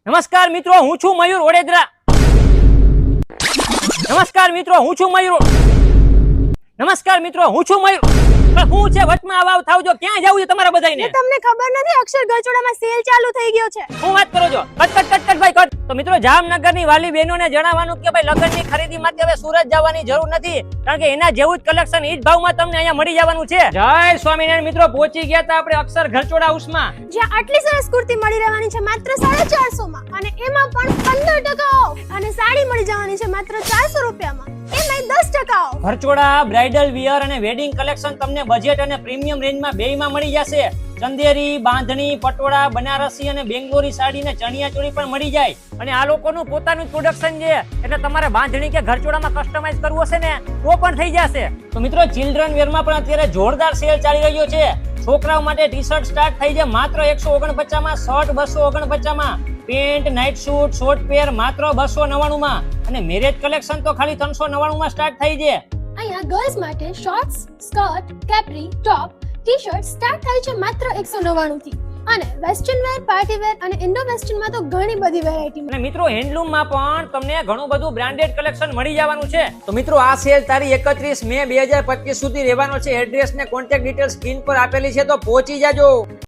નમસ્કાર મિત્રો, હું છું મયુર ઓડેદરા. નમસ્કાર મિત્રો, હું છું મયુર. નમસ્કાર મિત્રો, હું છું મયુર. પણ હું છે વટમાં આવાવ થાવજો, ક્યાં જાવું છે તમારા બધાયને? તમને ખબર નથી અક્ષર ગરચોડામાં સેલ ચાલુ થઈ ગયો છે. હું વાત કરો છો? કટ ભાઈ કટ. તો મિત્રો, જામનગરની વાલી બહેનોને જણાવવાનું કે ભાઈ લગ્નની ખરીદી માટે હવે સુરત જવાની જરૂર નથી, કારણ કે એના જેવું જ કલેક્શન ઈ જ ભાવમાં તમને અહીંયા મળી જવાનું છે. જય સ્વામિનારાયણ મિત્રો, પહોંચી ગયા હતા આપણે અક્ષર ગરચોડા હાઉસમાં, જ્યાં આટલી સરસ કુર્તી મળી રહેવાની છે માત્ર 450 માં, અને એમાં પણ 15% ઓફ, અને સાડી મળી જવાની છે માત્ર 400 રૂપિયામાં, એમાંય 10% ઓફ. ગરચોડા, બ્રાઇડલ વિયર અને વેડિંગ કલેક્શન તમને બજેટ અને પ્રીમિયમ રેન્જમાં બેયમાં મળી જશે. ચંદેરી, બાંધણી, પટોળા, બનારસી અને બેંગ્લોરી સાડી ને ચણિયા ચોળી પણ મળી જાય. અને આ લોકોનું પોતાનું પ્રોડક્શન છે, એટલે તમારે બાંધણી કે ઘરચોળામાં કસ્ટમાઇઝ કરવું હશે ને તો પણ થઈ જશે. તો મિત્રો, ચિલ્ડ્રન વેરમાં પણ અત્યારે જોરદાર સેલ ચાલી રહ્યો છે. છોકરાઓ માટે ટી શર્ટ સ્ટાર્ટ થઈ જાય માત્ર 149 માં, શર્ટ 249 માં, પેન્ટ, નાઇટ શૂટ, શોર્ટ પેર માત્ર 299 માં, અને મેરેજ કલેક્શન તો ખાલી 399 માં સ્ટાર્ટ થઈ જાય. અહીંયા ગર્લ્સ માટે શોર્ટ્સ, સ્કર્ટ, કેપ્રી, ટોપ, ટી-શર્ટ સ્ટાર્ટ થાય છે માત્ર 199 થી, અને વેસ્ટર્ન વેર, પાર્ટી વેર અને ઇન્ડો વેસ્ટર્ન માં તો ઘણી બધી વેરાયટી. અને મિત્રો, હેન્ડલૂમ માં પણ તમને ઘણું બધું બ્રાન્ડેડ કલેક્શન મળી જવાનું છે. તો મિત્રો, આ સેલ તારીખ 31 મે 2025 સુધી રહેવાનો છે. એડ્રેસ ને કોન્ટેક્ટ ડિટેલ સ્ક્રીન પર આપેલી છે, તો પહોંચી જાજો.